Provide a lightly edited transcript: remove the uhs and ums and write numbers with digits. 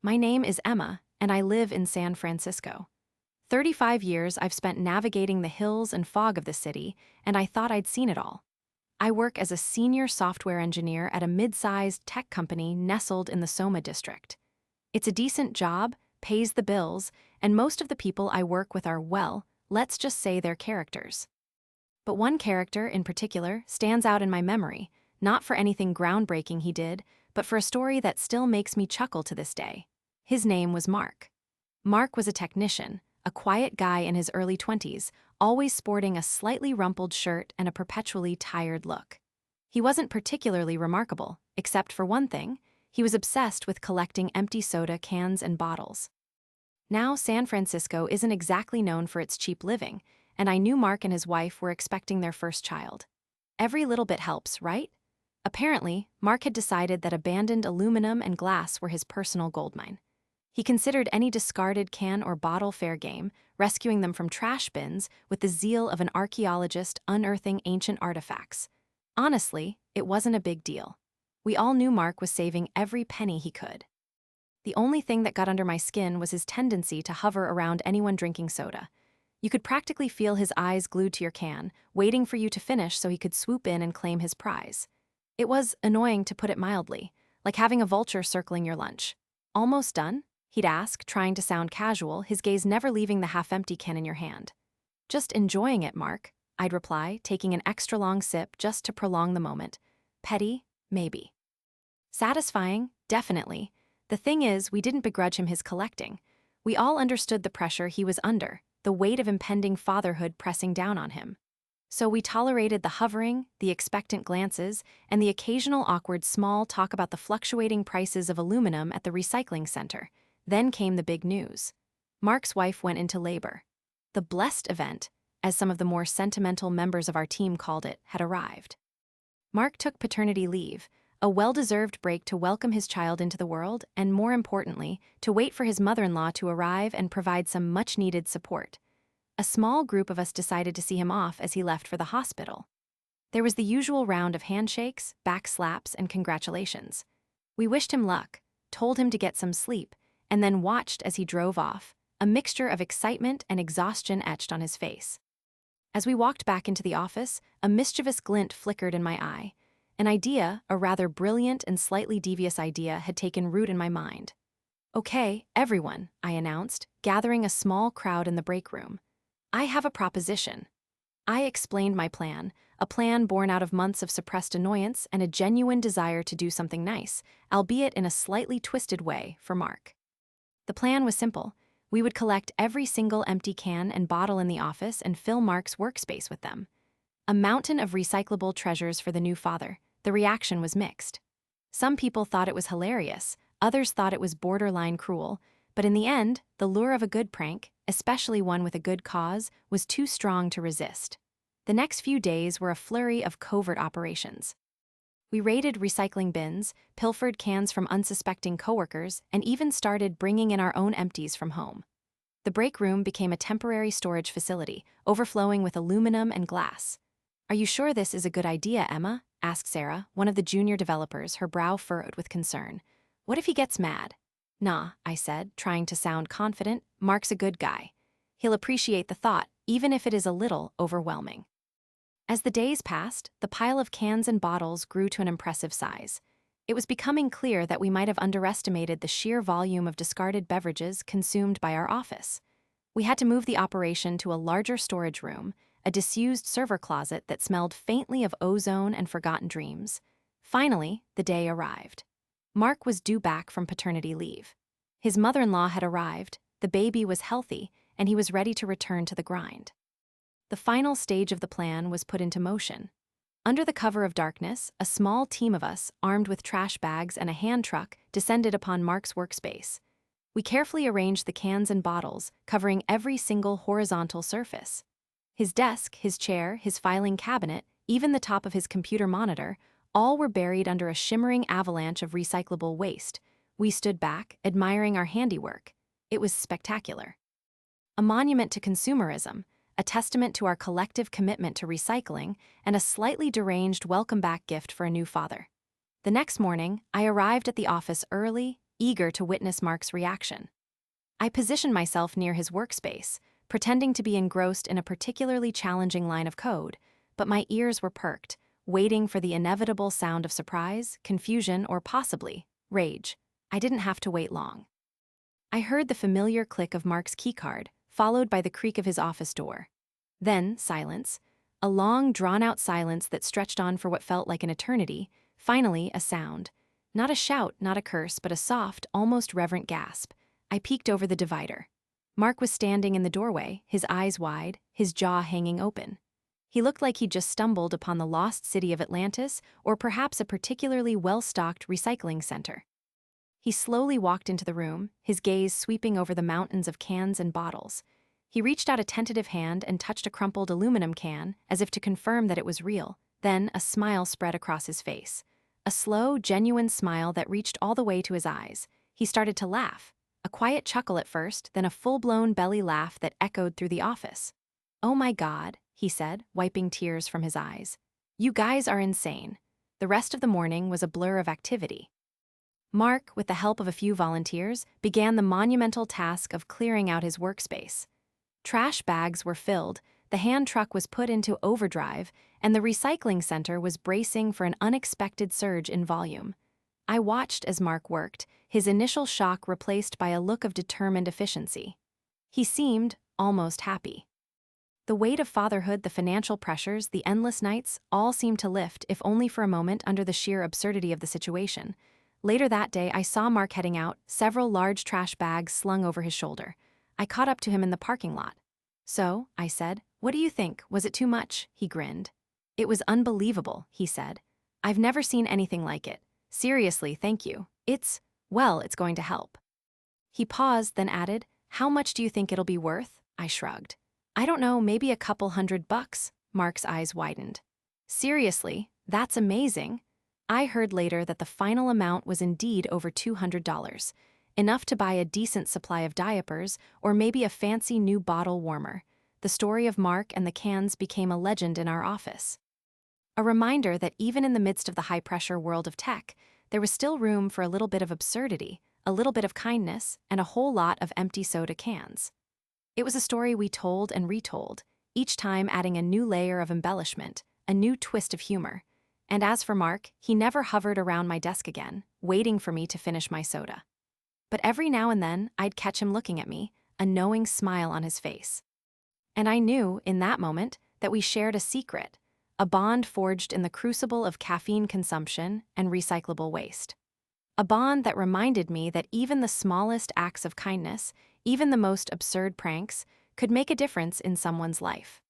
My name is Emma, and I live in San Francisco. 35 years I've spent navigating the hills and fog of the city, and I thought I'd seen it all. I work as a senior software engineer at a mid-sized tech company nestled in the Soma district. It's a decent job, pays the bills, and most of the people I work with are, well, let's just say they're characters. But one character in particular stands out in my memory, not for anything groundbreaking he did, but for a story that still makes me chuckle to this day. His name was Mark. Mark was a technician, a quiet guy in his early 20s, always sporting a slightly rumpled shirt and a perpetually tired look. He wasn't particularly remarkable, except for one thing: he was obsessed with collecting empty soda cans and bottles. Now, San Francisco isn't exactly known for its cheap living, and I knew Mark and his wife were expecting their first child. Every little bit helps, right? Apparently, Mark had decided that abandoned aluminum and glass were his personal goldmine. He considered any discarded can or bottle fair game, rescuing them from trash bins with the zeal of an archaeologist unearthing ancient artifacts. Honestly, it wasn't a big deal. We all knew Mark was saving every penny he could. The only thing that got under my skin was his tendency to hover around anyone drinking soda. You could practically feel his eyes glued to your can, waiting for you to finish so he could swoop in and claim his prize. It was annoying, to put it mildly, like having a vulture circling your lunch. "Almost done?" he'd ask, trying to sound casual, his gaze never leaving the half-empty can in your hand. "Just enjoying it, Mark," I'd reply, taking an extra long sip just to prolong the moment. Petty? Maybe. Satisfying? Definitely. The thing is, we didn't begrudge him his collecting. We all understood the pressure he was under, the weight of impending fatherhood pressing down on him. So we tolerated the hovering, the expectant glances, and the occasional awkward small talk about the fluctuating prices of aluminum at the recycling center. Then came the big news. Mark's wife went into labor. The blessed event, as some of the more sentimental members of our team called it, had arrived. Mark took paternity leave, a well-deserved break to welcome his child into the world, and more importantly, to wait for his mother-in-law to arrive and provide some much-needed support. A small group of us decided to see him off as he left for the hospital. There was the usual round of handshakes, back slaps, and congratulations. We wished him luck, told him to get some sleep, and then watched as he drove off, a mixture of excitement and exhaustion etched on his face. As we walked back into the office, a mischievous glint flickered in my eye. An idea, a rather brilliant and slightly devious idea, had taken root in my mind. "Okay, everyone," I announced, gathering a small crowd in the break room. "I have a proposition." I explained my plan, a plan born out of months of suppressed annoyance and a genuine desire to do something nice, albeit in a slightly twisted way, for Mark. The plan was simple. We would collect every single empty can and bottle in the office and fill Mark's workspace with them. A mountain of recyclable treasures for the new father. The reaction was mixed. Some people thought it was hilarious, others thought it was borderline cruel, but in the end, the lure of a good prank, especially one with a good cause, was too strong to resist. The next few days were a flurry of covert operations. We raided recycling bins, pilfered cans from unsuspecting coworkers, and even started bringing in our own empties from home. The break room became a temporary storage facility, overflowing with aluminum and glass. "Are you sure this is a good idea, Emma?" asked Sarah, one of the junior developers, her brow furrowed with concern. "What if he gets mad?" "Nah," I said, trying to sound confident. "Mark's a good guy. He'll appreciate the thought, even if it is a little overwhelming." As the days passed, the pile of cans and bottles grew to an impressive size. It was becoming clear that we might have underestimated the sheer volume of discarded beverages consumed by our office. We had to move the operation to a larger storage room, a disused server closet that smelled faintly of ozone and forgotten dreams. Finally, the day arrived. Mark was due back from paternity leave. His mother-in-law had arrived, the baby was healthy, and he was ready to return to the grind. The final stage of the plan was put into motion. Under the cover of darkness, a small team of us, armed with trash bags and a hand truck, descended upon Mark's workspace. We carefully arranged the cans and bottles, covering every single horizontal surface. His desk, his chair, his filing cabinet, even the top of his computer monitor, all were buried under a shimmering avalanche of recyclable waste. We stood back, admiring our handiwork. It was spectacular. A monument to consumerism, a testament to our collective commitment to recycling, and a slightly deranged welcome-back gift for a new father. The next morning, I arrived at the office early, eager to witness Mark's reaction. I positioned myself near his workspace, pretending to be engrossed in a particularly challenging line of code, but my ears were perked, waiting for the inevitable sound of surprise, confusion, or possibly rage. I didn't have to wait long. I heard the familiar click of Mark's keycard, followed by the creak of his office door. Then, silence. A long, drawn-out silence that stretched on for what felt like an eternity. Finally, a sound. Not a shout, not a curse, but a soft, almost reverent gasp. I peeked over the divider. Mark was standing in the doorway, his eyes wide, his jaw hanging open. He looked like he'd just stumbled upon the lost city of Atlantis, or perhaps a particularly well-stocked recycling center. He slowly walked into the room, his gaze sweeping over the mountains of cans and bottles. He reached out a tentative hand and touched a crumpled aluminum can, as if to confirm that it was real. Then a smile spread across his face. A slow, genuine smile that reached all the way to his eyes. He started to laugh. A quiet chuckle at first, then a full-blown belly laugh that echoed through the office. "Oh my God," he said, wiping tears from his eyes. "You guys are insane." The rest of the morning was a blur of activity. Mark, with the help of a few volunteers, began the monumental task of clearing out his workspace. Trash bags were filled, the hand truck was put into overdrive, and the recycling center was bracing for an unexpected surge in volume. I watched as Mark worked, his initial shock replaced by a look of determined efficiency. He seemed almost happy. The weight of fatherhood, the financial pressures, the endless nights, all seemed to lift, if only for a moment, under the sheer absurdity of the situation. Later that day, I saw Mark heading out, several large trash bags slung over his shoulder. I caught up to him in the parking lot. "So," I said, "what do you think? Was it too much?" He grinned. "It was unbelievable," he said. "I've never seen anything like it. Seriously, thank you. It's going to help." He paused, then added, "How much do you think it'll be worth?" I shrugged. "I don't know, maybe a couple $100. Mark's eyes widened. "Seriously, that's amazing." I heard later that the final amount was indeed over $200, enough to buy a decent supply of diapers or maybe a fancy new bottle warmer. The story of Mark and the cans became a legend in our office. A reminder that even in the midst of the high-pressure world of tech, there was still room for a little bit of absurdity, a little bit of kindness, and a whole lot of empty soda cans. It was a story we told and retold, each time adding a new layer of embellishment, a new twist of humor. And as for Mark, he never hovered around my desk again, waiting for me to finish my soda. But every now and then, I'd catch him looking at me, a knowing smile on his face. And I knew, in that moment, that we shared a secret, a bond forged in the crucible of caffeine consumption and recyclable waste. A bond that reminded me that even the smallest acts of kindness, even the most absurd pranks, could make a difference in someone's life.